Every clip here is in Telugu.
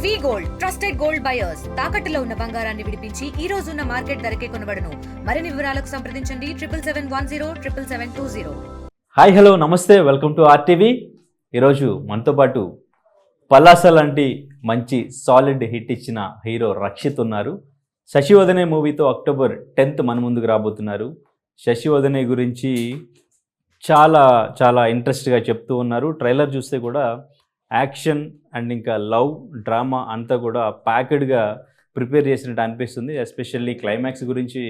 గోల్డ్ ట్రస్టెడ్ గోల్డ్ బయర్స్ తాకట్టులో ఉన్న బంగారాన్ని విడిపించి ఈ రోజు ఉన్న మార్కెట్ ధరకే కొనబడును. మరిన్ని వివరాలకు సంప్రదించండి 7710 హాయ్ హలో నమస్తే, వెల్కమ్ టు ఆర్టీవీ. ఈరోజు మనతో పాటు పలాస లాంటి మంచి సాలిడ్ హిట్ ఇచ్చిన హీరో రక్షిత్ ఉన్నారు. శశివదనే మూవీతో అక్టోబర్ 10th మన ముందుకు రాబోతున్నారు. శశివదనే గురించి చాలా చాలా ఇంట్రెస్ట్గా చెప్తూ ఉన్నారు. ట్రైలర్ చూస్తే కూడా యాక్షన్ అండ్ ఇంకా లవ్ డ్రామా అంతా కూడా ప్యాకెడ్గా ప్రిపేర్ చేసినట్టు అనిపిస్తుంది. ఎస్పెషల్లీ క్లైమాక్స్ గురించి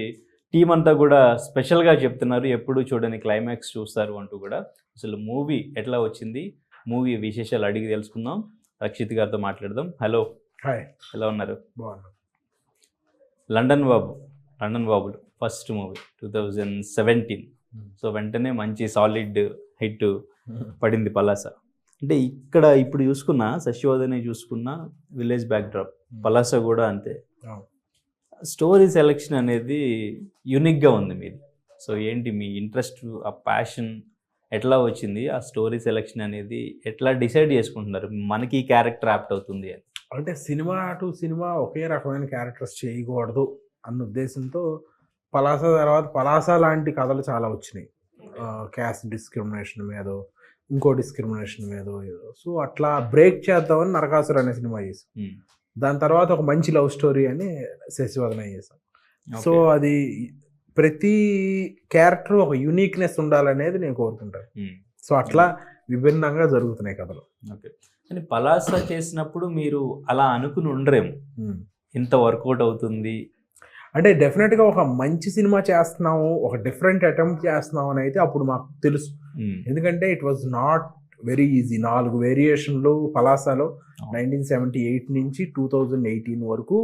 టీం అంతా కూడా స్పెషల్గా చెప్తున్నారు. ఎప్పుడు చూడని క్లైమాక్స్ చూస్తారు అంటూ కూడా. అసలు మూవీ ఎట్లా వచ్చింది, మూవీ విశేషాలు అడిగి తెలుసుకుందాం. రక్షిత్ గారితో మాట్లాడదాం. హలో, హాయ్, ఎలా ఉన్నారు? బాగున్నాను. లండన్ బాబులు ఫస్ట్ మూవీ 2017. సో వెంటనే మంచి సాలిడ్ హిట్ పడింది పలాస. అంటే ఇక్కడ ఇప్పుడు చూసుకున్నా శశివదనే చూసుకున్నా విలేజ్ బ్యాక్డ్రాప్, పలాస కూడా అంతే. స్టోరీ సెలెక్షన్ అనేది యూనిక్గా ఉంది మీది. సో ఏంటి మీ ఇంట్రెస్ట్, ఆ ప్యాషన్ ఎట్లా వచ్చింది? ఆ స్టోరీ సెలెక్షన్ అనేది ఎట్లా డిసైడ్ చేసుకుంటున్నారు మనకి ఈ క్యారెక్టర్ యాప్ట్ అవుతుంది అని? అంటే సినిమా టు సినిమా ఒకే రకమైన క్యారెక్టర్స్ చేయకూడదు అన్న ఉద్దేశంతో పలాస తర్వాత పలాస లాంటి కథలు చాలా వచ్చినాయి. క్యాస్ట్ డిస్క్రిమినేషన్ మీద, ఇంకో డిస్క్రిమినేషన్ మీద ఏదో. సో అట్లా బ్రేక్ చేద్దామని నరకాసురు అనే సినిమా చేసాం. దాని తర్వాత ఒక మంచి లవ్ స్టోరీ అని శశివదన చేసాం. సో అది ప్రతి క్యారెక్టర్ ఒక యూనిక్నెస్ ఉండాలనేది నేను కోరుకుంటాను. సో అట్లా విభిన్నంగా జరుగుతున్నాయి కథలు. ఓకే, కానీ పలాస చేసినప్పుడు మీరు అలా అనుకుని ఉండరేమో ఇంత వర్కౌట్ అవుతుంది అంటే. డెఫినెట్గా ఒక మంచి సినిమా చేస్తున్నాము, ఒక డిఫరెంట్ అటెంప్ట్ చేస్తున్నాము అని అయితే అప్పుడు మాకు తెలుసు. ఎందుకంటే it was not very easy. 4 వేరియేషన్లు పలాసలో 1978 నుంచి 2018 వరకు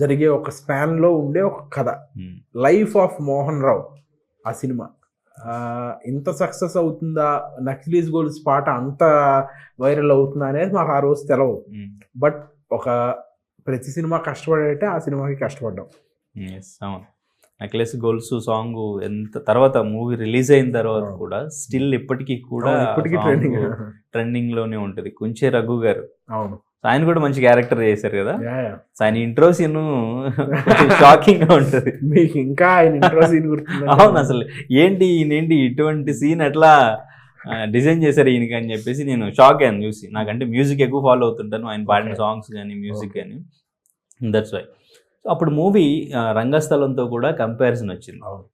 జరిగే ఒక స్పాన్లో ఉండే ఒక కథ. లైఫ్ ఆఫ్ మోహన్ రావు ఆ సినిమా ఇంత సక్సెస్ అవుతుందా, నక్సలీస్ గోల్స్ పాట అంత వైరల్ అవుతుందా అనేది మాకు ఆ రోజు తెలవు. బట్ ఒక ప్రతి సినిమా కష్టపడేటే ఆ సినిమాకి కష్టపడ్డాం. అవును, నెక్లెస్ గోల్స్ సాంగ్ ఎంత తర్వాత మూవీ రిలీజ్ అయిన తర్వాత కూడా స్టిల్ ఇప్పటికీ కూడా ట్రెండింగ్ లోనే ఉంటుంది. కుంచే రఘు గారు, అవును, ఆయన కూడా మంచి క్యారెక్టర్ చేశారు కదా. ఆయన ఇంట్రో సీన్ షాకింగ్ గా ఉంటది. మీకు ఇంకా ఆయన ఇంట్రో సీన్ గుర్తుంది? అవును, అసలు ఏంటి ఇటువంటి సీన్ ఎట్లా డిజైన్ చేశారు ఈయనకి అని చెప్పేసి నేను షాక్ అయ్యాను చూసి. నాకంటే మ్యూజిక్ ఎక్కువ ఫాలో అవుతుంటాను, ఆయన పాడిన సాంగ్స్ కానీ మ్యూజిక్ కానీ. That's why. అప్పుడు మూవీ రంగస్థలంతో కూడా కంపారిజన్ వచ్చింది. అవును,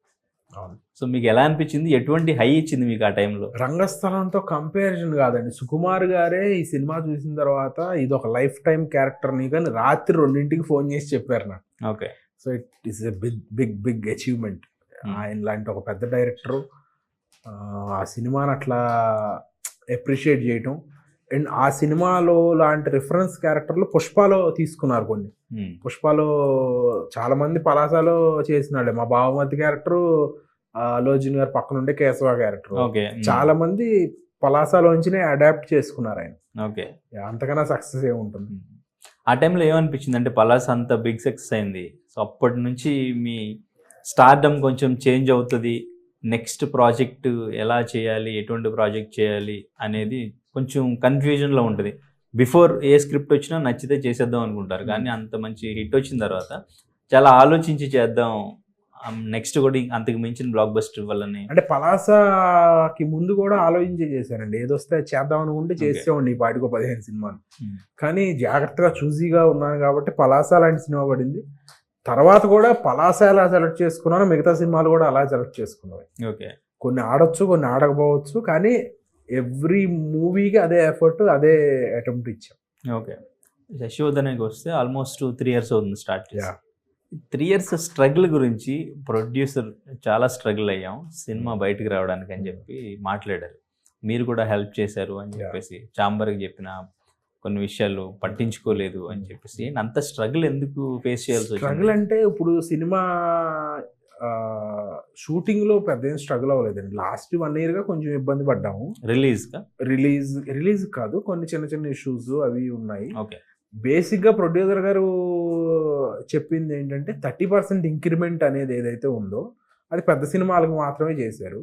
అవును. సో మీకు ఎలా అనిపించింది? ఎటువంటి హై ఇచ్చింది మీకు ఆ టైంలో? రంగస్థలంతో కంపారిజన్ కాదండి, సుకుమార్ గారే ఈ సినిమా చూసిన తర్వాత ఇది ఒక లైఫ్ టైం క్యారెక్టర్ ని కానీ రాత్రి 2ంటికి ఫోన్ చేసి చెప్పారు నాకు. Okay. So it is a big achievement. ఆయన లాంటి ఒక పెద్ద డైరెక్టరు ఆ సినిమాని అట్లా అప్రిషియేట్ చేయటం. అండ్ ఆ సినిమాలో లాంటి రిఫరెన్స్ క్యారెక్టర్లు పుష్పలో తీసుకున్నారు కొన్ని. పుష్పలో చాలా మంది పలాసలో చేసినాడే. మా బావమతి క్యారెక్టర్ అల్లు అర్జున్ గారు పక్కన ఉండే కేశవ క్యారెక్టర్ చాలా మంది పలాసలోంచినే అడాప్ట్ చేసుకున్నారు ఆయన. ఓకే, అంతకన్నా సక్సెస్ ఏముంటుంది. ఆ టైంలో ఏమనిపించింది అంటే పలాస అంత బిగ్ సక్సెస్ అయింది. సో అప్పటి నుంచి మీ స్టార్డమ్ కొంచెం చేంజ్ అవుతుంది. నెక్స్ట్ ప్రాజెక్ట్ ఎలా చేయాలి, ఎటువంటి ప్రాజెక్ట్ చేయాలి అనేది కొంచెం కన్ఫ్యూజన్లో ఉంటుంది. బిఫోర్ ఏ స్క్రిప్ట్ వచ్చినా నచ్చితే చేసేద్దాం అనుకుంటారు, కానీ అంత మంచి హిట్ వచ్చిన తర్వాత చాలా ఆలోచించి చేద్దాం, నెక్స్ట్ కూడా అంతకు మించిన బ్లాక్ బస్టర్ వల్లని. అంటే పలాసకి ముందు కూడా ఆలోచించి చేశానండి. ఏదొస్తే చేద్దాం అనుకుంటే చేసేవాడిని ఈ పాటికో 15 సినిమాలు. కానీ జాగ్రత్తగా చూజీగా ఉన్నాను కాబట్టి పలాస లాంటి సినిమా పడింది. తర్వాత కూడా పలాస ఎలా సెలెక్ట్ చేసుకున్నాను, మిగతా సినిమాలు కూడా అలా సెలెక్ట్ చేసుకున్నాను. ఓకే, కొన్ని ఆడొచ్చు, కొన్ని ఆడకపోవచ్చు, కానీ ఎవ్రీ మూవీకి అదే ఎఫర్ట్, అదే అటెంప్ట్ ఇచ్చాం. ఓకే, శశివదనకి వస్తే ఆల్మోస్ట్ 3 years అవుతుంది స్టార్ట్ చేసి. 3 years స్ట్రగుల్ గురించి ప్రొడ్యూసర్ చాలా స్ట్రగుల్ అయ్యాం సినిమా బయటకు రావడానికి అని చెప్పి మాట్లాడారు. మీరు కూడా హెల్ప్ చేశారు అని చెప్పేసి, చాంబర్కి చెప్పిన కొన్ని విషయాలు పట్టించుకోలేదు అని చెప్పేసి. అంత స్ట్రగుల్ ఎందుకు ఫేస్ చేయాల్సి వచ్చింది? స్ట్రగుల్ అంటే ఇప్పుడు సినిమా షూటింగ్ లో పెద్ద ఏం స్ట్రగుల్ అవ్వలేదండి. లాస్ట్ 1 year కొంచెం ఇబ్బంది పడ్డాము. రిలీజ్ కాదు, కొన్ని చిన్న ఇష్యూస్ అవి ఉన్నాయి. ఓకే, బేసిక్ గా ప్రొడ్యూసర్ గారు చెప్పింది ఏంటంటే 30% ఇంక్రిమెంట్ అనేది ఏదైతే ఉందో అది పెద్ద సినిమాలకు మాత్రమే చేశారు.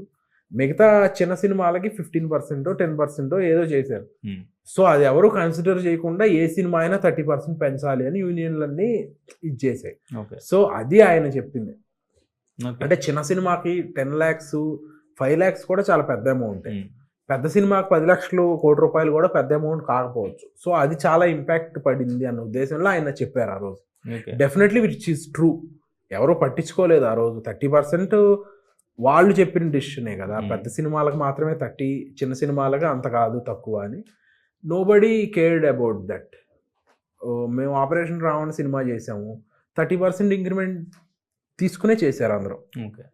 మిగతా చిన్న సినిమాలకి 15% 10% ఏదో చేశారు. Hmm. సో అది ఎవరు కన్సిడర్ చేయకుండా ఏ సినిమా అయినా 30% పెంచాలి అని యూనియన్లన్నీ ఇది చేశాయి. ఓకే సో అది ఆయన చెప్పింది. ఓకే అంటే చిన్న సినిమాకి 10 lakhs 5 lakhs కూడా చాలా పెద్ద అమౌంట్. పెద్ద సినిమాకి 10 లక్షలు ₹1 కోటి కూడా పెద్ద అమౌంట్ కాకపోవచ్చు. సో అది చాలా ఇంపాక్ట్ పడింది అన్న ఉద్దేశంలో ఆయన చెప్పారు ఆ రోజు. Definitely which is true. ఎవరో పట్టించుకోలేదు ఆ రోజు. 30% వాళ్ళు చెప్పిన డిసిషనే కదా. పెద్ద సినిమాలకు మాత్రమే 30, చిన్న సినిమాలకు అంత కాదు తక్కువ అని. Nobody cared about that. మేము ఆపరేషన్ రావణ సినిమా చేసాము, 30% ఇంక్రిమెంట్ తీసుకునే చేశారు అందరూ. ఓకే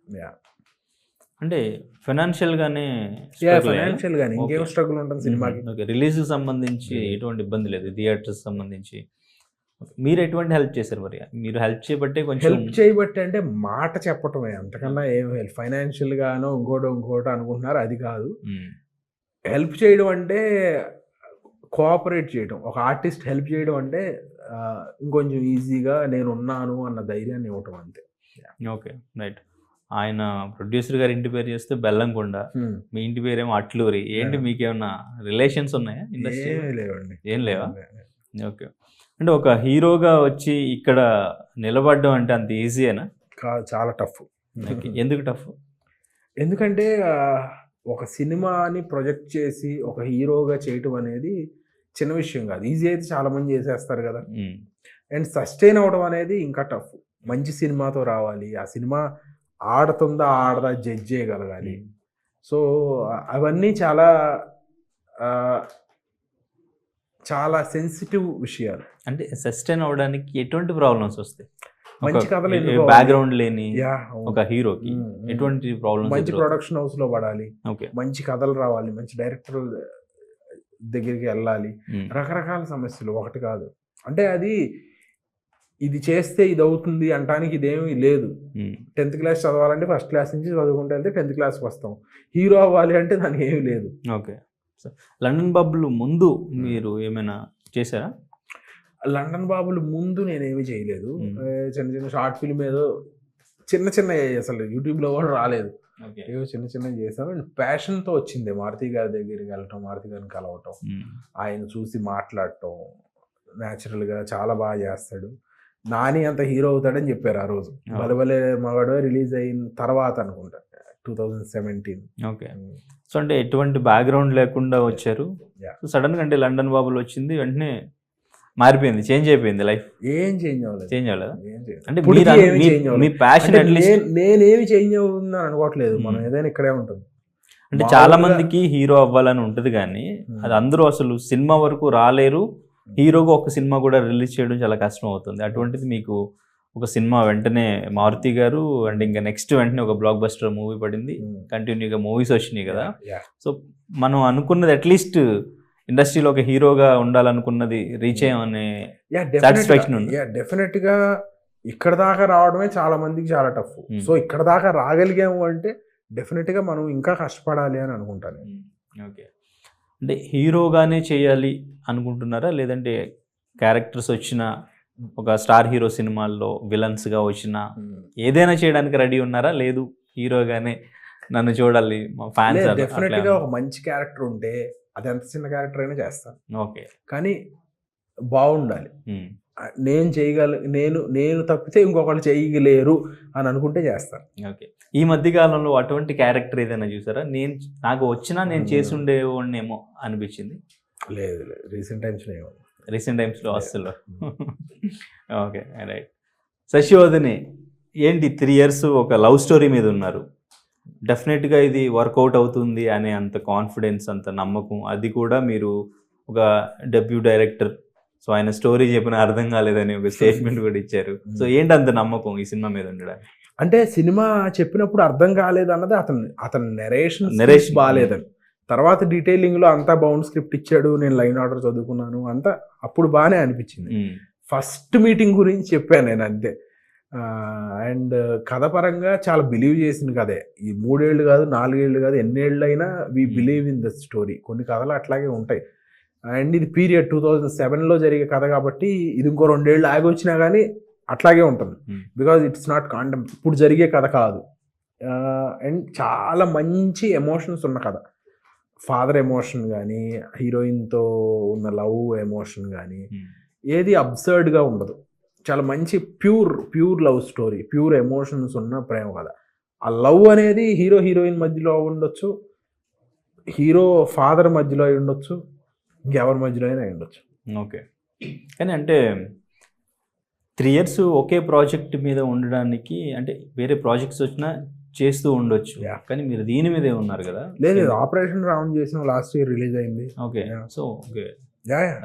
అంటే ఫైనాన్షియల్ గానే ఇంకేం స్ట్రగుల్ ఉంటుంది సినిమాకి. రిలీజ్ సంబంధించి ఎటువంటి ఇబ్బంది లేదు, థియేటర్స్ సంబంధించి. మీరు ఎటువంటి హెల్ప్ చేశారు మరి? మీరు హెల్ప్ చేయబట్టే కొంచెం హెల్ప్ చేయబట్టి అంటే మాట చెప్పటమే, అంతకన్నా ఏం హెల్ప్ ఫైనాన్షియల్ గానో ఇంకోటో అనుకుంటున్నారు, అది కాదు. హెల్ప్ చేయడం అంటే కోఆపరేట్ చేయడం. ఒక ఆర్టిస్ట్ హెల్ప్ చేయడం అంటే ఇంకొంచెం ఈజీగా నేను ఉన్నాను అన్న ధైర్యాన్ని ఇవ్వటం అంతే. Okay right. ఆయన ప్రొడ్యూసర్ గారి ఇంటి పేరు చేస్తే బెల్లంకొండ, మీ ఇంటి పేరు ఏమో అట్లూరి. ఏంటి మీకేమన్నా రిలేషన్స్ ఉన్నాయా ఇండస్ట్రీ? లేవండి. ఏం లేవా? ఓకే. అంటే ఒక హీరోగా వచ్చి ఇక్కడ నిలబడడం అంటే అంత ఈజీయేనా? చాలా టఫ్. ఎందుకు టఫ్? ఎందుకంటే ఒక సినిమాని ప్రొజెక్ట్ చేసి ఒక హీరోగా చేయటం అనేది చిన్న విషయం కాదు. ఈజీ అయితే చాలా మంది చేసేస్తారు కదా. అండ్ సస్టైన్ అవడం అనేది ఇంకా టఫ్. మంచి సినిమాతో రావాలి, ఆ సినిమా ఆడదా జడ్జ్ చేయగలగాలి. సో అవన్నీ చాలా చాలా సెన్సిటివ్ విషయాలు. అంటే సస్టైన్ అవడానికి ఎటువంటి ప్రాబ్లమ్స్ వస్తాయి? మంచి కథలు, బ్యాక్గ్రౌండ్ లేని ఒక హీరోకి ఎటువంటి ప్రాబ్లమ్స్? మంచి ప్రొడక్షన్ హౌస్ లో పడాలి, మంచి కథలు రావాలి, మంచి డైరెక్టర్ దగ్గరికి వెళ్ళాలి, రకరకాల సమస్యలు, ఒకటి కాదు. అంటే ఇది చేస్తే ఇది అవుతుంది అంటానికి ఇదేమీ లేదు. 10th క్లాస్ చదవాలంటే ఫస్ట్ క్లాస్ నుంచి చదువుకుంటూ వెళ్తే 10th క్లాస్కి వస్తాం. హీరో అవ్వాలి అంటే దానికి ఏమీ లేదు. ఓకే. లండన్ బాబులు ముందు మీరు ఏమైనా చేశారా? లండన్ బాబులు ముందు నేనేమీ చేయలేదు. చిన్న షార్ట్ ఫిల్మ్ ఏదో చిన్న అసలు యూట్యూబ్లో కూడా రాలేదు. ఏవో చిన్న చేసాను. అండ్ ప్యాషన్తో వచ్చింది. మారుతి గారి దగ్గరికి వెళ్ళటం, మారుతి గారిని కలవటం, ఆయన చూసి మాట్లాడటం, న్యాచురల్గా చాలా బాగా చేస్తాడు. నాని అంత హీరో అవుతాడని చెప్పారు ఆ రోజు. బలబలే మగాడు రిలీజ్ అయిన తర్వాత అనుకుంటా 2017. ఓకే. సో అంటే ఎటువంటి బ్యాక్గ్రౌండ్ లేకుండా వచ్చారు. సడన్ గా అంటే లండన్ బాబులు వచ్చింది, వెంటనే మారిపోయింది, చేంజ్ అయిపోయింది లైఫ్. ఏం చేంజ్ అవ్వలేదు. అంటే మీ ప్యాషన్ నేనేమి చేంజ్ అవుతుందని అనుకోవట్లేదు. మనం ఏదైనా ఇక్కడే ఉంటుంది. అంటే చాలా మందికి హీరో అవ్వాలని ఉంటుంది కానీ అది అందరూ అసలు సినిమా వరకు రాలేరు. హీరోగా ఒక సినిమా కూడా రిలీజ్ చేయడం చాలా కష్టం అవుతుంది. అటువంటిది మీకు ఒక సినిమా వెంటనే మారుతి గారు, అండ్ ఇంకా నెక్స్ట్ వెంటనే ఒక బ్లాక్ బస్టర్ మూవీ పడింది, కంటిన్యూగా మూవీస్ వచ్చినాయి కదా. సో మనం అనుకున్నది అట్లీస్ట్ ఇండస్ట్రీలో ఒక హీరోగా ఉండాలనుకున్నది రీచ్ అయ్యామనే సాటిస్ఫాక్షన్ ఉంది. డెఫినెట్ గా ఇక్కడ దాకా రావడమే చాలా మందికి చాలా టఫ్. సో ఇక్కడ దాకా రాగలిగాము అంటే డెఫినెట్ గా మనం ఇంకా కష్టపడాలి అని అనుకుంటాను. ఓకే. అంటే హీరోగానే చేయాలి అనుకుంటున్నారా, లేదంటే క్యారెక్టర్స్ వచ్చిన ఒక స్టార్ హీరో సినిమాల్లో విలన్స్గా వచ్చిన ఏదైనా చేయడానికి రెడీ ఉన్నారా? లేదు హీరోగానే నన్ను చూడాలి మా ఫ్యాన్స్. డెఫినెట్గా ఒక మంచి క్యారెక్టర్ ఉంటే అది ఎంత చిన్న క్యారెక్టర్ అయినా చేస్తాను. ఓకే. కానీ బాగుండాలి. నేను తప్పితే ఇంకొకళ్ళు చేయలేరు అని అనుకుంటే చేస్తాను. ఓకే. ఈ మధ్య కాలంలో అటువంటి క్యారెక్టర్ ఏదైనా చూసారా? నాకు వచ్చినా నేను చేసి ఉండేవాడినేమో అనిపించింది. లేదు, రీసెంట్ టైమ్స్లో అస్సలు. Okay right. శశివదనే ఏంటి 3 years ఒక లవ్ స్టోరీ మీద ఉన్నారు. డెఫినెట్గా ఇది వర్కౌట్ అవుతుంది అనే అంత కాన్ఫిడెన్స్, అంత నమ్మకం, అది కూడా మీరు ఒక డెబ్యూ డైరెక్టర్, సో ఆయన స్టోరీ చెప్పిన అర్థం కాలేదని ఒక స్టేట్మెంట్ కూడా ఇచ్చారు. సో ఏంటి అంత నమ్మకం ఈ సినిమా మీద ఉండడానికి? అంటే సినిమా చెప్పినప్పుడు అర్థం కాలేదు అన్నది అతని నెరేషన్ బాగాలేదని. తర్వాత డీటెయిలింగ్లో అంతా బౌండ్ స్క్రిప్ట్ ఇచ్చాడు, నేను లైన్ ఆర్డర్ చదువుకున్నాను, అంతా అప్పుడు బాగానే అనిపించింది. ఫస్ట్ మీటింగ్ గురించి చెప్పాను నేను అంతే. అండ్ కథ పరంగా చాలా బిలీవ్ చేసిన కథే. ఈ 3 ఏళ్ళు కాదు, 4 ఏళ్ళు కాదు, ఎన్నేళ్ళు అయినా we believe in the story. కొన్ని కథలు అట్లాగే ఉంటాయి. అండ్ ఇది పీరియడ్ 2007లో జరిగే కథ కాబట్టి ఇది ఇంకో 2 ఏళ్ళు ఆగి వచ్చినా కానీ అట్లాగే ఉంటుంది. బికాజ్ ఇట్స్ నాట్ కాంటెంప్, ఇప్పుడు జరిగే కథ కాదు. అండ్ చాలా మంచి ఎమోషన్స్ ఉన్న కథ. ఫాదర్ ఎమోషన్ కానీ, హీరోయిన్తో ఉన్న లవ్ ఎమోషన్ కానీ ఏది అబ్సర్డ్గా ఉండదు. చాలా మంచి pure love story, pure emotions ఉన్న ప్రేమ కథ. ఆ లవ్ అనేది హీరో హీరోయిన్ మధ్యలో ఉండొచ్చు, హీరో ఫాదర్ మధ్యలో అయి ఉండొచ్చు, ఇంకెవరి మధ్యలో అయినా అయి ఉండొచ్చు. ఓకే. కానీ అంటే 3 years ఒకే ప్రాజెక్ట్ మీద ఉండడానికి, అంటే వేరే ప్రాజెక్ట్స్ వచ్చినా చేస్తూ ఉండొచ్చు, కానీ మీరు దీని మీదే ఉన్నారు కదా? లేదు, ఆపరేషన్ రావణ్ చేసిన లాస్ట్ ఇయర్ రిలీజ్ అయింది. ఓకే. సో ఓకే,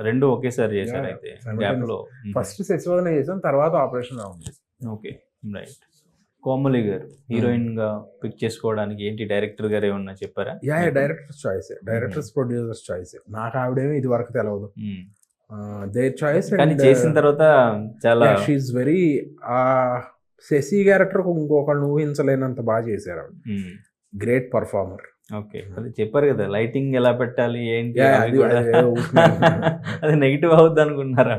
రెండు ఒకేసారి చేశారు అయితే గ్యాప్లో. ఫస్ట్ శశివదన చేసాం, తర్వాత ఆపరేషన్ రావణ్ చేసాం. Okay, right. కోమలి గారు హీరోయిన్ గా పిక్ చేసుకోవడానికి ఏంటి, డైరెక్టర్ గారు ఏమన్నా చెప్పారా? Directors choice, directors producers choice. నాకు ఆవిడేమీ ఇది వరకు తెలియదు, దేర్ చాయిస్. కానీ చేసిన తర్వాత చాలా షీఈస్ వెరీ, శశి క్యారెక్టర్ ఇంకొకళ్ళు ఊహించలేనంత బాగా చేశారు ఆవిడ. Great performer. ఓకే, అది చెప్పారు కదా, లైటింగ్ ఎలా పెట్టాలి ఏంటి, అది నెగిటివ్ అవుద్ది అనుకున్నారా?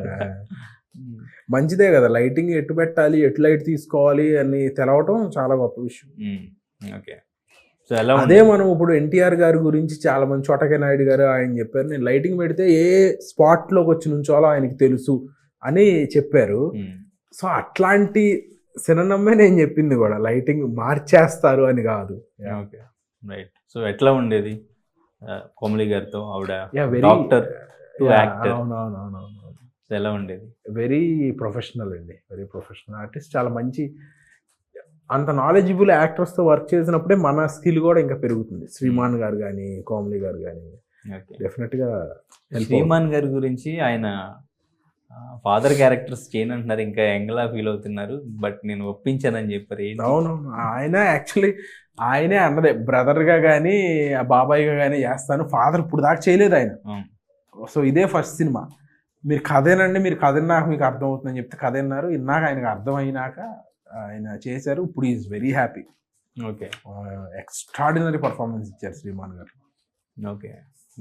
మంచిదే కదా, లైటింగ్ ఎటు పెట్టాలి, ఎటు లైట్ తీసుకోవాలి అని తెలవటం చాలా గొప్ప విషయం. ఓకే. సో ఎలా అదే మనం ఇప్పుడు ఎన్టీఆర్ గారి గురించి చాలా మంది, చోటకే నాయుడు గారు ఆయన చెప్పారు, నేను లైటింగ్ పెడితే ఏ స్పాట్లోకి వచ్చి నుంచోలో ఆయనకి తెలుసు అని చెప్పారు. సో అట్లాంటి సినిమా నేను చెప్పింది కూడా, లైటింగ్ మార్చేస్తారు అని కాదు. Okay, right. సో ఎట్లా ఉండేది కోమలి గారితో ఆవిడ డాక్టర్ టు యాక్టర్? అవునవునవును, ఎలా ఉండేది? వెరీ ప్రొఫెషనల్ అండి, వెరీ ప్రొఫెషనల్ ఆర్టిస్ట్. చాలా మంచి, అంత నాలెడ్జబుల్ యాక్టర్స్తో వర్క్ చేసినప్పుడే మన స్కిల్ కూడా ఇంకా పెరుగుతుంది. శ్రీమాన్ గారు కానీ, కోమలి గారు కానీ డెఫినెట్గా. శ్రీమాన్ గారి గురించి ఆయన ఫాదర్ క్యారెక్టర్స్ చేయనంటున్నారు, ఇంకా యంగ్లా ఫీల్ అవుతున్నారు, బట్ నేను ఒప్పించానని చెప్పారు. అవునవును, ఆయన యాక్చువల్లీ ఆయనే అన్నదే, బ్రదర్గా కానీ బాబాయ్గా కానీ చేస్తాను, ఫాదర్ ఇప్పుడు దాకా చేయలేదు ఆయన. సో ఇదే ఫస్ట్ సినిమా. మీరు కథేనండి, మీరు కథ నాకు మీకు అర్థం అవుతుందని చెప్తే కథ విన్నారు, ఇన్నాక ఆయనకు అర్థం అయినాక ఆయన చేశారు. ఇప్పుడు is very happy. Okay, extraordinary performance ఇచ్చారు శ్రీమాన్ గారు. Okay,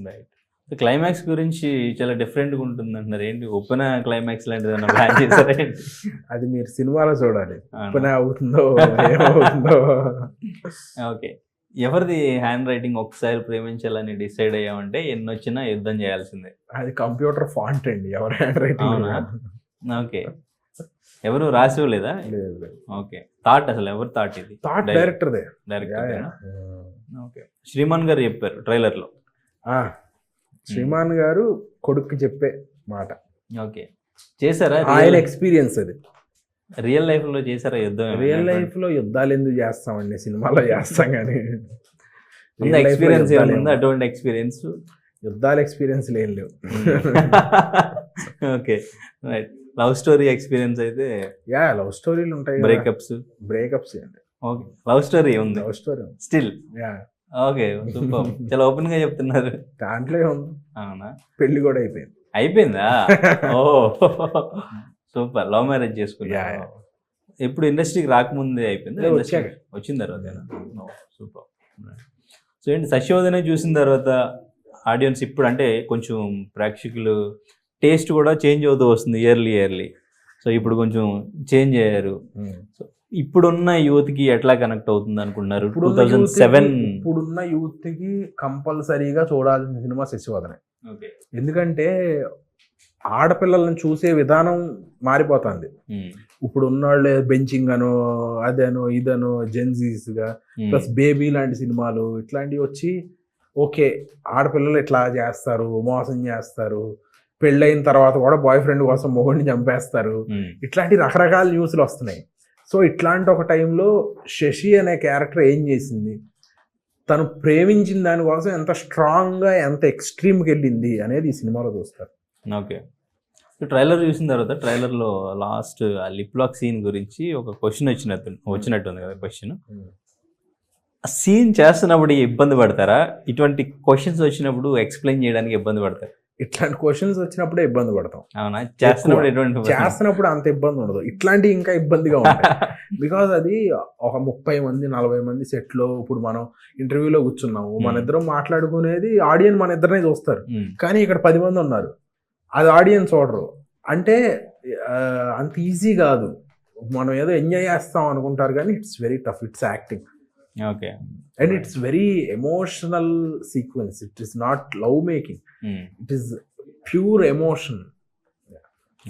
right. క్లైమాక్స్ గురించి చాలా డిఫరెంట్గా ఉంటుంది అంటున్నారు, ఏంటి ఓపెన్ క్లైమాక్స్ లాంటిది ఏమైనా ప్లాన్ చేశారా? అది మీరు సినిమాలో చూడాలి, ఓపెన్ అవుతుందో ఏమవుతుందో. ఓకే, ఎవరిది హ్యాండ్ రైటింగ్ ఒకసారి ప్రేమించాలని డిసైడ్ అయ్యామంటే ఎన్ని వచ్చినా యుద్ధం చేయాల్సిందే. అది కంప్యూటర్ ఫాంట్ అండి, ఎవరి హ్యాండ్ రైటింగ్. ఓకే, ఎవరు రాసివ్వలేదా? ఓకే, థాట్ అసలు ఎవరు థాట్? ఇది థాట్ డైరెక్టర్దే. డైరెక్టర్. ఓకే, శ్రీమాన్ గారు చెప్పారు ట్రైలర్లో. శ్రీమాన్ గారు కొడుక్కి చెప్పే మాట. ఓకే, చేశారా? ఆయన ఎక్స్పీరియన్స్ అది. రియల్ లైఫ్ లో చేశారా యుద్ధం? రియల్ లైఫ్ లో యుద్ధాలు ఎందుకు చేస్తామండి, సినిమాలో చేస్తాం కానీ. ఎక్స్పీరియన్స్ ఏముంది అటువంటి ఎక్స్పీరియన్స్? యుద్ధాల ఎక్స్పీరియన్స్ ఏం లేవు. Okay, right. Love story experience అయితే? లవ్ స్టోరీలు ఉంటాయి, బ్రేకప్స్ అండి. ఓకే, లవ్ స్టోరీ ఉంది, love story still. Okay, super. చాలా ఓపెన్ గా చెప్తున్నారు. దాంట్లో ఉంది. అవునా? పెళ్లి కూడా అయిపోయింది. అయిపోయిందా? ఓ సూపర్. లవ్ మ్యారేజ్ చేసుకున్నా? ఎప్పుడు ఇండస్ట్రీకి రాకముందే అయిపోయింది? వచ్చిన తర్వాత? సూపర్. సో ఏంటి, శశివదనే చూసిన తర్వాత ఆడియన్స్ ఇప్పుడు అంటే కొంచెం ప్రేక్షకులు టేస్ట్ కూడా చేంజ్ అవుతూ వస్తుంది ఇయర్లీ. సో ఇప్పుడు కొంచెం చేంజ్ అయ్యారు. సో ఇప్పుడున్న యూత్కి ఎట్లా కనెక్ట్ అవుతుంది అనుకున్నారు? 2007 ఇప్పుడున్న యూత్కి కంపల్సరీగా చూడాల్సిన సినిమా శశివదనే. ఎందుకంటే ఆడపిల్లలను చూసే విధానం మారిపోతుంది. ఇప్పుడు ఉన్నవాళ్ళే బెంచింగ్ అనో అదనో ఇదనో జెన్జీస్గా ప్లస్ బేబీ లాంటి సినిమాలు ఇట్లాంటివి వచ్చి, ఓకే ఆడపిల్లలు ఇట్లా చేస్తారు, మోసం చేస్తారు, పెళ్ళైన తర్వాత కూడా బాయ్ ఫ్రెండ్ కోసం మొగుడిని చంపేస్తారు, ఇట్లాంటి రకరకాల న్యూస్లు వస్తున్నాయి. సో ఇట్లాంటి ఒక టైంలో శశి అనే క్యారెక్టర్ ఏం చేసింది, తను ప్రేమించిన దానికోసం ఎంత స్ట్రాంగ్గా ఎంత ఎక్స్ట్రీమ్కి వెళ్ళింది అనేది ఈ సినిమాలో చూస్తారు. ఓకే, ట్రైలర్ చూసిన తర్వాత ట్రైలర్లో లాస్ట్ ఆ లిప్ లాక్ సీన్ గురించి ఒక క్వశ్చన్ వచ్చినట్టుంది కదా క్వశ్చన్. ఆ సీన్ చేస్తున్నప్పుడు ఇబ్బంది పడతారా? ఇటువంటి క్వశ్చన్స్ వచ్చినప్పుడు ఎక్స్ప్లెయిన్ చేయడానికి ఇబ్బంది పడతారు? ఇట్లాంటి క్వశ్చన్స్ వచ్చినప్పుడే ఇబ్బంది పడతాం. అవునా? చేస్తున్నప్పుడు అంత ఇబ్బంది ఉండదు, ఇట్లాంటివి ఇంకా ఇబ్బందిగా ఉంటాయి. బికాజ్ అది ఒక 30 మంది 40 మంది సెట్లో, ఇప్పుడు మనం ఇంటర్వ్యూలో కూర్చున్నాము, మన ఇద్దరం మాట్లాడుకునేది ఆడియన్స్ మన ఇద్దరినే చూస్తారు, కానీ ఇక్కడ 10 మంది ఉన్నారు, అది ఆడియన్స్ చూడరు. అంటే అంత ఈజీ కాదు. మనం ఏదో ఎంజాయ్ చేస్తాం అనుకుంటారు కానీ it's very tough. It's acting. Okay. And it's very emotional sequence. It is not love making, it is pure emotion.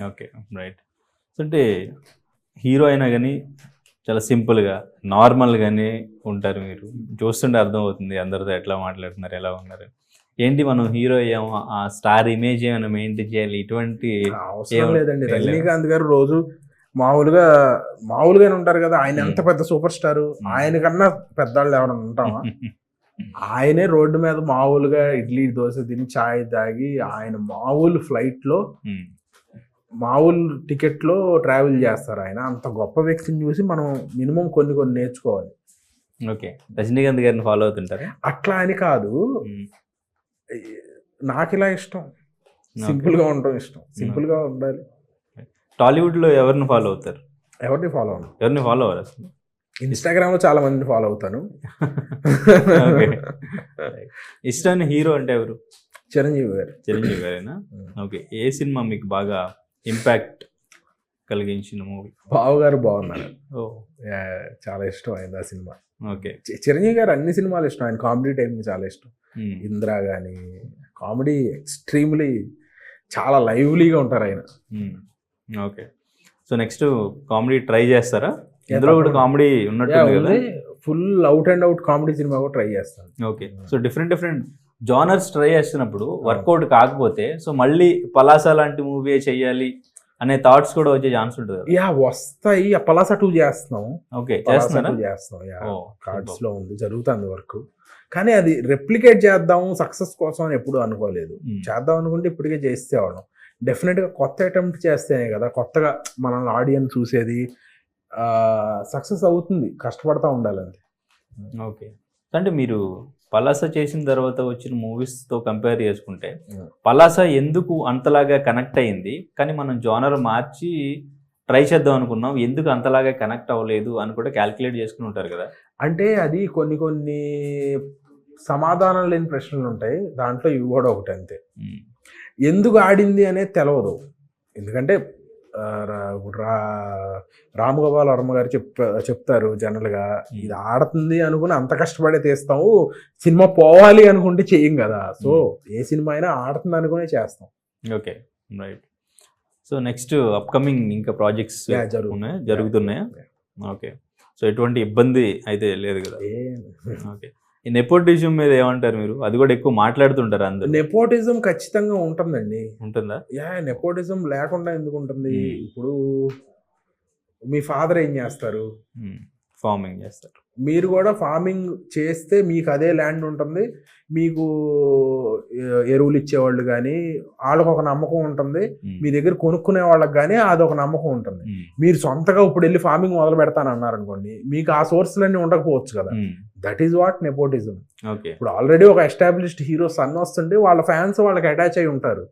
Okay, right. అంటే హీరో అయినా కానీ చాలా సింపుల్గా నార్మల్గానే ఉంటారు. మీరు చూస్తుంటే అర్థమవుతుంది అందరితో ఎట్లా మాట్లాడుతున్నారు, ఎలా ఉన్నారు. ఏంటి మనం హీరో అయ్యాము, ఆ స్టార్ ఇమేజ్ ఏమైనా మెయింటైన్ చేయాలి, ఇటువంటి అవసరం లేదండి. రజనీకాంత్ గారు రోజు మామూలుగానే ఉంటారు కదా. ఆయన ఎంత పెద్ద సూపర్ స్టార్, ఆయన కన్నా పెద్దవాళ్ళు ఎవరైనా ఉంటామా? ఆయనే రోడ్డు మీద మామూలుగా ఇడ్లీ దోశ తిని చాయ్ తాగి ఆయన మామూలు ఫ్లైట్లో మామూలు టికెట్లో ట్రావెల్ చేస్తారు. ఆయన అంత గొప్ప వ్యక్తిని చూసి మనం మినిమం కొన్ని నేర్చుకోవాలి. ఓకే, రజనీకాంత్ గారిని ఫాలో అవుతుంటారు? అట్లా అని కాదు, నాకు ఇలా ఇష్టం, సింపుల్గా ఉండడం ఇష్టం, సింపుల్గా ఉండాలి. టాలీవుడ్లో ఎవరిని ఫాలో అవుతారు? ఎవరిని ఫాలో అవ్వను. ఎవరిని ఫాలో అవ్వరు అసలు? ఇన్స్టాగ్రామ్లో చాలా మందిని ఫాలో అవుతాను. ఇష్టాన్ని హీరో అంటే ఎవరు? చిరంజీవి గారు. చిరంజీవి గారేనా? ఓకే. ఏ సినిమా మీకు బాగా ఇంపాక్ట్ కలిగించిన మూవీ? బావగారు బాగున్నారు. ఓ, చాలా ఇష్టం అయింది ఆ సినిమా. ఓకే. చిరంజీవి గారు అన్ని సినిమాలు ఇష్టం. ఆయన కామెడీ టైంకి చాలా ఇష్టం. ఇందిరా కానీ కామెడీ ఎక్స్ట్రీమ్లీ చాలా లైవ్లీగా ఉంటారు ఆయన. Okay. So next comedy try చేస్తారా? ఇందులో కూడా కామెడీ ఉన్నట్టుంది కదా. Full out and out comedy cinema కూడా ట్రై చేస్తాను. Okay. So different genres try చేస్తున్నప్పుడు వర్కౌట్ కాకపోతే సో మళ్ళీ పలాస లాంటి మూవీ చేయాలి అనే థాట్స్ కూడా వచ్చే ఛాన్స్ ఉంటుంది కదా. యా, వస్తాయి. పలాస 2 చేస్తున్నాం. ఓకే, చేస్తున్నారా? చేస్తాం. కార్డ్స్ లో ఉంది, జరుగుతుంది వర్క్. కానీ అది రెప్లికేట్ చేద్దాం సక్సెస్ కోసం అని ఎప్పుడు అనుకోలేదు. చేద్దాం అనుకుంటే ఇప్పటికే చేస్తే వాళ్ళం. డెఫినెట్గా కొత్త అటెంప్ట్ చేస్తేనే కదా కొత్తగా మనల్ని ఆడియన్స్ చూసేది. సక్సెస్ అవుతుంది, కష్టపడతా ఉండాలంతే. ఓకే. అంటే మీరు పలాస చేసిన తర్వాత వచ్చిన మూవీస్తో కంపేర్ చేసుకుంటే పలాస ఎందుకు అంతలాగా కనెక్ట్ అయ్యింది, కానీ మనం జోనర్ మార్చి ట్రై చేద్దాం అనుకున్నాం, ఎందుకు అంతలాగా కనెక్ట్ అవ్వలేదు అని కూడా క్యాల్కులేట్ చేసుకుని ఉంటారు కదా. అంటే అది కొన్ని సమాధానం లేని ప్రశ్నలు ఉంటాయి, దాంట్లో ఇవి కూడా ఒకటి. అంతే, ఎందుకు ఆడింది అనేది తెలియదు. ఎందుకంటే రామ్ గోపాల్ వర్మ గారు చెప్తారు జనరల్గా, ఇది ఆడుతుంది అనుకుని అంత కష్టపడే తీస్తాము, సినిమా పోవాలి అనుకుంటే చెయ్యం కదా. సో ఏ సినిమా అయినా ఆడుతుంది అనుకునే చేస్తాం. Okay, right. So next upcoming ఇంకా ప్రాజెక్ట్స్ జరుగుతున్నాయా? ఓకే. సో ఎటువంటి ఇబ్బంది అయితే లేదు కదా. ఓకే. ఈ నెపోటిజం మీద ఏమంటారు మీరు? అది కూడా ఎక్కువ మాట్లాడుతుంటారు అందరూ. నెపోటిజం ఖచ్చితంగా ఉంటుందండి. ఉంటుందా? నెపోటిజం లేకుండా ఎందుకు ఉంటుంది? ఇప్పుడు మీ ఫాదర్ ఏం చేస్తారు? ఫార్మింగ్ చేస్తారు. మీరు కూడా ఫార్మింగ్ చేస్తే మీకు అదే ల్యాండ్ ఉంటుంది, మీకు ఎరువులు ఇచ్చేవాళ్ళు కానీ వాళ్ళకు ఒక నమ్మకం ఉంటుంది, మీ దగ్గర కొనుక్కునే వాళ్ళకి కానీ అదొక నమ్మకం ఉంటుంది. మీరు సొంతగా ఇప్పుడు వెళ్ళి ఫార్మింగ్ మొదలు పెడతానన్నారు అనుకోండి, మీకు ఆ సోర్స్లన్నీ ఉండకపోవచ్చు కదా. That is what nepotism. ఇప్పుడు ఆల్రెడీ ఒక ఎస్టాబ్లిష్డ్ హీరో సన్ వస్తుంటే వాళ్ళ ఫ్యాన్స్ వాళ్ళకి అటాచ్ అయి ఉంటారు.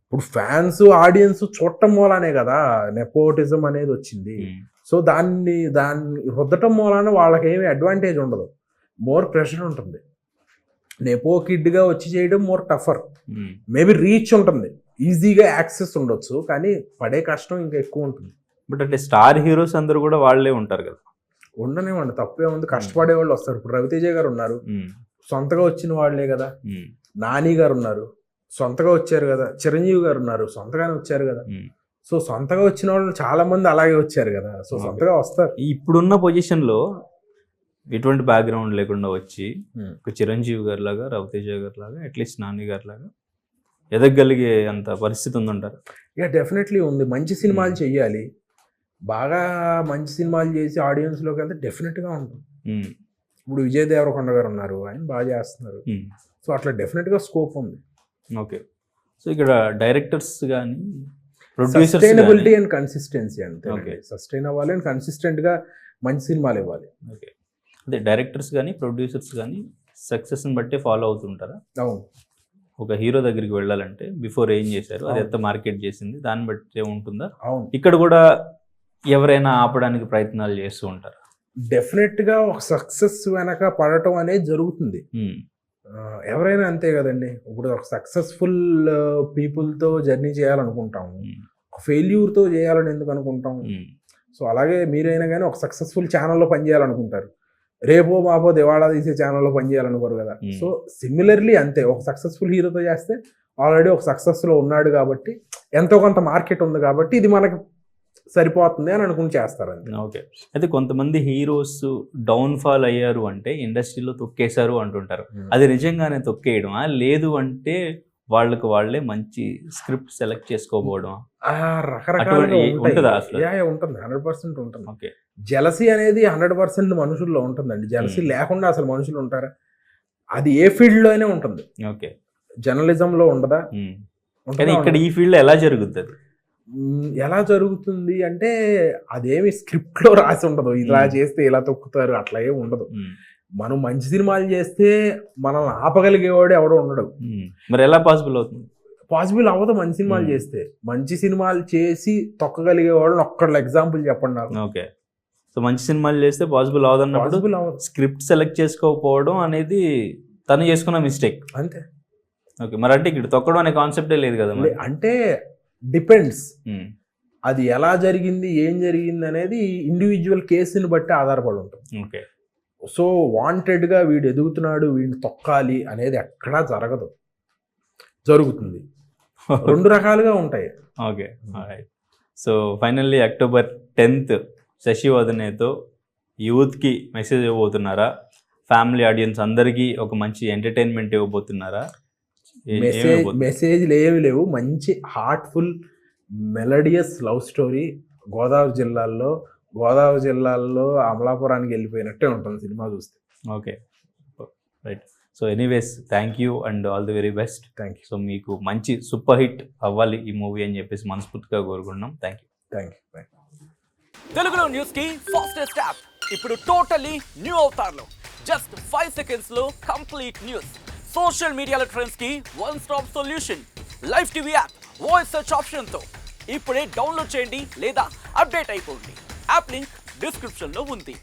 ఇప్పుడు ఫ్యాన్స్ ఆడియన్స్ చూడటం మూలానే కదా నెపోటిజం అనేది వచ్చింది. సో దాన్ని రుద్దటం మూలాన వాళ్ళకి ఏమి అడ్వాంటేజ్ ఉండదు, మోర్ ప్రెషర్ ఉంటుంది. నెపో కిడ్గా వచ్చి చేయడం మోర్ టఫర్. మేబీ రీచ్ ఉంటుంది, ఈజీగా యాక్సెస్ ఉండొచ్చు, కానీ పడే కష్టం ఇంకా ఎక్కువ ఉంటుంది. బట్ అంటే స్టార్ హీరోస్ అందరూ కూడా వాళ్ళే ఉంటారు కదా. ఉండనివ్వండి, తప్పే ఉంది. కష్టపడే వాళ్ళు వస్తారు. ఇప్పుడు రవితేజ గారు ఉన్నారు, సొంతగా వచ్చిన వాళ్ళే కదా. నాని గారు ఉన్నారు, సొంతగా వచ్చారు కదా. చిరంజీవి గారు ఉన్నారు, సొంతగానే వచ్చారు కదా. సో సొంతగా వచ్చిన వాళ్ళు చాలా మంది అలాగే వచ్చారు కదా. సో సొంతగా వస్తారు. ఇప్పుడున్న పొజిషన్లో ఎటువంటి బ్యాక్గ్రౌండ్ లేకుండా వచ్చి ఒక చిరంజీవి గారి లాగా, రవితేజ గారి లాగా, అట్లీస్ట్ నాని గారి లాగా ఎదగలిగే అంత పరిస్థితి ఉందంటారు? ఇక డెఫినెట్లీ ఉంది. మంచి సినిమాలు చెయ్యాలి, బాగా మంచి సినిమాలు చేసి ఆడియన్స్లోకి వెళ్తే డెఫినెట్గా ఉంటుంది. ఇప్పుడు విజయ్ దేవరకొండ గారు ఉన్నారు, ఆయన బాగా చేస్తున్నారు. సో అట్లా డెఫినెట్గా స్కోప్ ఉంది. ఓకే. సో ఇక్కడ డైరెక్టర్స్ కానీ సస్టైనబిలిటీ అండ్ కన్సిస్టెన్సీ అంతే. సస్టైన్ అవ్వాలి అండ్ కన్సిస్టెంట్గా మంచి సినిమాలు ఇవ్వాలి. ఓకే. అదే డైరెక్టర్స్ కానీ ప్రొడ్యూసర్స్ కానీ సక్సెస్ని బట్టే ఫాలో అవుతుంటారా? అవును. ఒక హీరో దగ్గరికి వెళ్ళాలంటే బిఫోర్ ఏం చేశారు, అది ఎంత మార్కెట్ చేసింది, దాన్ని బట్టే ఉంటుందా? అవును. ఇక్కడ కూడా ఎవరైనా ఆపడానికి ప్రయత్నాలు చేస్తూ ఉంటారా? డెఫినెట్గా ఒక సక్సెస్ వెనక పడటం అనేది జరుగుతుంది. ఎవరైనా అంతే కదండి. ఇప్పుడు ఒక సక్సెస్ఫుల్ పీపుల్తో జర్నీ చేయాలనుకుంటాము, ఫెయిల్యూర్తో చేయాలని ఎందుకు అనుకుంటాం? సో అలాగే మీరైనా కానీ ఒక సక్సెస్ఫుల్ ఛానల్లో పనిచేయాలనుకుంటారు, రేపో మాపో దివాళా తీసే ఛానల్లో పనిచేయాలనుకోరు కదా. సో సిమిలర్లీ అంతే, ఒక సక్సెస్ఫుల్ హీరోతో చేస్తే ఆల్రెడీ ఒక సక్సెస్లో ఉన్నాడు కాబట్టి ఎంతో కొంత మార్కెట్ ఉంది కాబట్టి ఇది మనకి సరిపోతుంది అని అనుకుని చేస్తారండి. ఓకే. అయితే కొంతమంది హీరోస్ డౌన్ ఫాల్ అయ్యారు అంటే ఇండస్ట్రీలో తొక్కేశారు అంటుంటారు. అది నిజంగానే తొక్కేయడమా, లేదు అంటే వాళ్ళకి వాళ్ళే మంచి స్క్రిప్ట్ సెలెక్ట్ చేసుకోకపోవడం రకరకాలుగా ఉంటుందా అసలు? ఉంటుంది, 100% ఉంటుంది. ఓకే. జెలసీ అనేది 100% మనుషుల్లో ఉంటుందండి. జెలసీ లేకుండా అసలు మనుషులు ఉంటారా? అది ఏ ఫీల్డ్ లో అయినా ఉంటుంది. ఓకే. జర్నలిజంలో ఉండదా? కానీ ఇక్కడ ఈ ఫీల్డ్ ఎలా జరుగుతుంది? ఎలా జరుగుతుంది అంటే అదేమి స్క్రిప్ట్ లో రాసి ఉండదు, ఇలా చేస్తే ఇలా తొక్కుతారు అట్లా ఏమి ఉండదు. మనం మంచి సినిమాలు చేస్తే మనల్ని ఆపగలిగేవాడు ఎవడో ఉండడు. మరి ఎలా పాసిబుల్ అవుతుంది? పాసిబుల్ అవ్వదు. మంచి సినిమాలు చేస్తే, మంచి సినిమాలు చేసి తొక్కగలిగేవాడు ఒక్కళ్ళు ఎగ్జాంపుల్ చెప్పండి నాకు. ఓకే. సో మంచి సినిమాలు చేస్తే పాసిబుల్ అవ్వదన్నప్పుడు స్క్రిప్ట్ సెలెక్ట్ చేసుకోకపోవడం అనేది తను చేసుకున్న మిస్టేక్ అంతే. ఓకే. మరి అంటే ఇక్కడ తొక్కడం అనే కాన్సెప్టే లేదు కదా. అంటే డిపెండ్స్, అది ఎలా జరిగింది ఏం జరిగింది అనేది ఇండివిజువల్ కేసుని బట్టి ఆధారపడి ఉంటుంది. ఓకే. సో వాంటెడ్గా వీడు ఎదుగుతున్నాడు వీడిని తొక్కాలి అనేది ఎక్కడా జరగదు. జరుగుతుంది, రెండు రకాలుగా ఉంటాయి. Okay. So finally October 10th Shashi వదనేతో యూత్కి మెసేజ్ ఇవ్వబోతున్నారా? ఫ్యామిలీ ఆడియన్స్ అందరికీ ఒక మంచి ఎంటర్టైన్మెంట్ ఇవ్వబోతున్నారా? మెసేజ్లు ఏమి లేవు, మంచి heartful melodious love story. Godavari జిల్లాల్లో అమలాపురానికి వెళ్ళిపోయినట్టే ఉంటుంది సినిమా చూస్తే. Okay, right. So anyways thank you and all the very best. Thank you. So మీకు మంచి సూపర్ హిట్ అవ్వాలి ఈ మూవీ అని చెప్పేసి మనస్ఫూర్తిగా కోరుకుంటున్నాం. Thank you. తెలుగులో న్యూస్ కి ఫాస్టెస్ట్ యాప్ ఇప్పుడు టోటలీ న్యూ అవతార్లో జస్ట్ 5 seconds లో కంప్లీట్ న్యూస్. సోషల్ మీడియాలో ట్రెండ్స్ కి one stop solution. Live TV app voice search option తో ఇప్పుడే డౌన్లోడ్ చేయండి లేదా అప్డేట్ అయిపోండి. యాప్ లింక్ డిస్క్రిప్షన్ లో ఉంది.